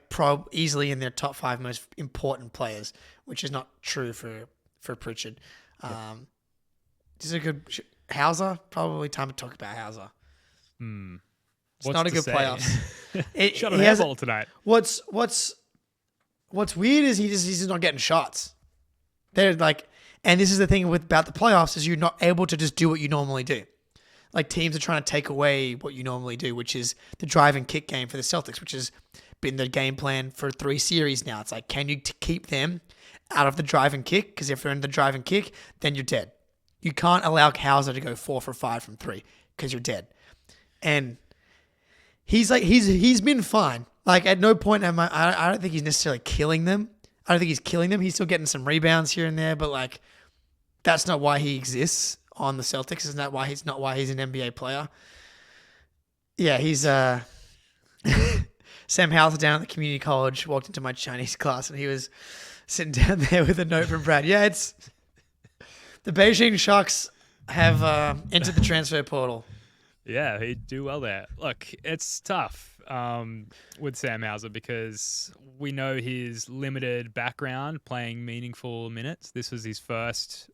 easily in their top 5 most important players, which is not true for Pritchard. This is a good Hauser. Probably time to talk about Hauser. It's not a good playoffs. Shot on airball tonight. What's weird is he's just not getting shots. They're like, and this is the thing about the playoffs is you're not able to just do what you normally do. Like teams are trying to take away what you normally do, which is the drive and kick game for the Celtics, which has been the game plan for 3 series now. It's like, can you keep them out of the drive and kick? Because if they're in the drive and kick, then you're dead. You can't allow Hauser to go 4 for 5 from 3 because you're dead. And he's been fine. Like at no point I don't think he's necessarily killing them. I don't think he's killing them. He's still getting some rebounds here and there, but like that's not why he exists on the Celtics. Isn't that why he's an NBA player? Yeah, he's Sam Hauser down at the community college walked into my Chinese class and he was sitting down there with a note from Brad. Yeah, it's the Beijing Sharks have entered the transfer portal. Yeah, he'd do well there. Look, it's tough with Sam Hauser because we know his limited background playing meaningful minutes. This was his first,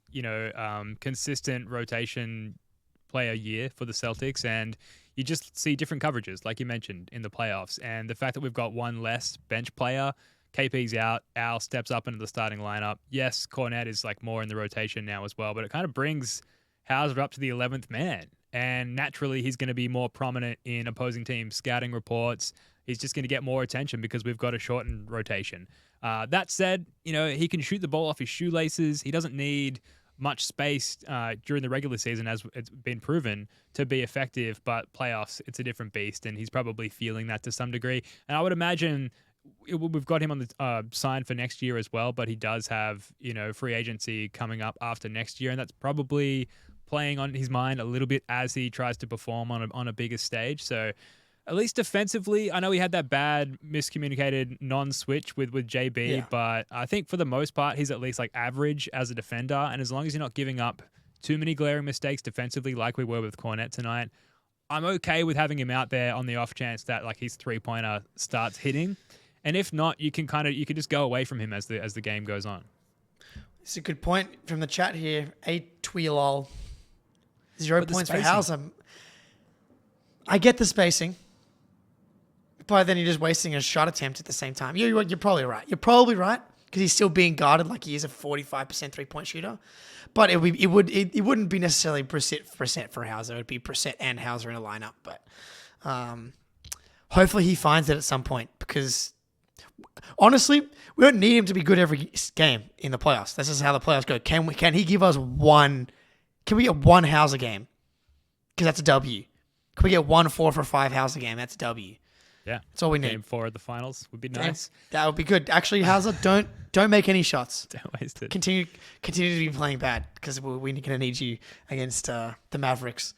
consistent rotation player year for the Celtics, and you just see different coverages, like you mentioned, in the playoffs. And the fact that we've got one less bench player, KP's out, Al steps up into the starting lineup. Yes, Cornette is like more in the rotation now as well, but it kind of brings Hauser up to the 11th man. And naturally, he's going to be more prominent in opposing teams' scouting reports. He's just going to get more attention because we've got a shortened rotation. That said, he can shoot the ball off his shoelaces. He doesn't need much space during the regular season, as it's been proven, to be effective. But playoffs, it's a different beast, and he's probably feeling that to some degree. And I would imagine we've got him on the sign for next year as well, but he does have, free agency coming up after next year, and that's probably playing on his mind a little bit as he tries to perform on a bigger stage. So at least defensively, I know he had that bad miscommunicated non-switch with JB, but I think for the most part, he's at least like average as a defender. And as long as you're not giving up too many glaring mistakes defensively like we were with Cornette tonight, I'm okay with having him out there on the off chance that like his 3-pointer starts hitting. And if not, you can just go away from him as the game goes on. It's a good point from the chat here. 8 Tweelol. 0 points for Hauser. I get the spacing, but then you're just wasting a shot attempt at the same time. You're probably right. You're probably right because he's still being guarded like he is a 45% 3-point shooter. But it wouldn't be necessarily percent for Hauser. It would be percent and Hauser in a lineup. But hopefully he finds it at some point because honestly, we don't need him to be good every game in the playoffs. This is how the playoffs go. Can he give us one? Can we get one Hauser game? Because that's a W. Can we get 1 4 for 5 Hauser game? That's a W. Yeah. That's all we need. Game 4 of the finals would be nice. That would be good. Actually, Hauser, don't make any shots. Don't waste it. Continue to be playing bad because we're going to need you against the Mavericks.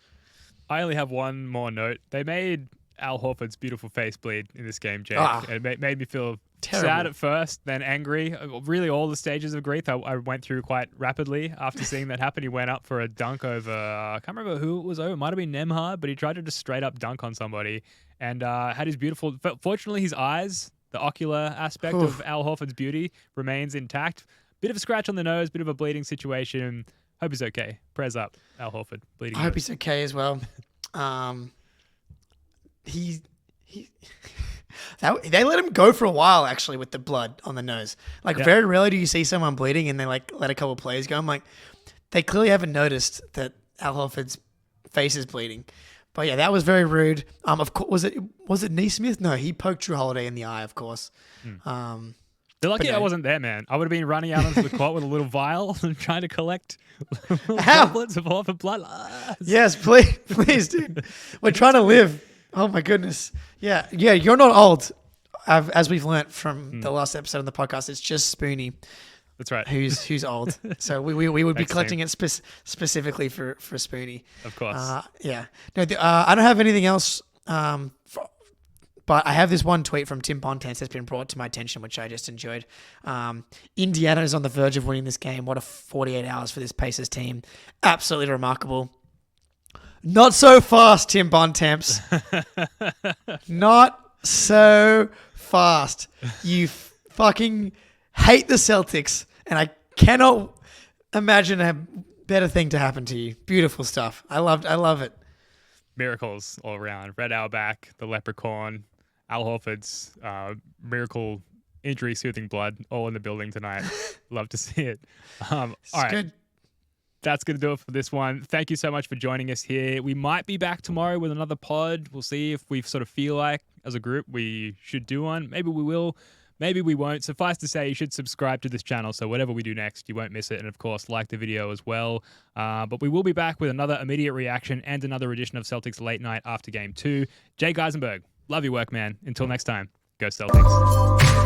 I only have one more note. They made Al Horford's beautiful face bleed in this game, Jake. It made me feel sad at first, then angry. Really, all the stages of grief I went through quite rapidly after seeing that happen. He went up for a dunk over, I can't remember who it was over. It might have been Nemhard, but he tried to just straight up dunk on somebody and had his beautiful, fortunately his eyes, the ocular aspect of Al Horford's beauty remains intact. Bit of a scratch on the nose, bit of a bleeding situation. Hope he's okay. Prayers up, Al Horford. Bleeding I hope he's okay as well. They let him go for a while actually with the blood on the nose. Very rarely do you see someone bleeding and they let a couple of players go. I'm like, they clearly haven't noticed that Al Horford's face is bleeding. But yeah, that was very rude. Of course, was it Neesmith? No, he poked Drew Holiday in the eye, of course. They're lucky I wasn't there, man. I would have been running out onto the court with a little vial and trying to collect droplets of Horford blood. Yes, please, dude. We're trying to live. Oh my goodness. Yeah. You're not old, as we've learnt from the last episode of the podcast. It's just Spoonie. That's right. Who's old? So we would be collecting it specifically for Spoonie. Of course. Yeah. No, I don't have anything else. But I have this one tweet from Tim Bontemps that's been brought to my attention, which I just enjoyed. Indiana is on the verge of winning this game. What a 48 hours for this Pacers team. Absolutely remarkable. Not so fast, Tim Bontemps. Not so fast. You fucking hate the Celtics, and I cannot imagine a better thing to happen to you. Beautiful stuff. I love it. Miracles all around. Red Auerbach, the Leprechaun, Al Horford's miracle injury-soothing blood, all in the building tonight. Love to see it. All right. Good. That's going to do it for this one. Thank you so much for joining us here. We might be back tomorrow with another pod. We'll see if we sort of feel like, as a group, we should do one. Maybe we will. Maybe we won't. Suffice to say, you should subscribe to this channel so whatever we do next, you won't miss it. And, of course, like the video as well. But we will be back with another immediate reaction and another edition of Celtics Late Night after Game 2. Jay Geisenberg, love your work, man. Until next time, go Celtics.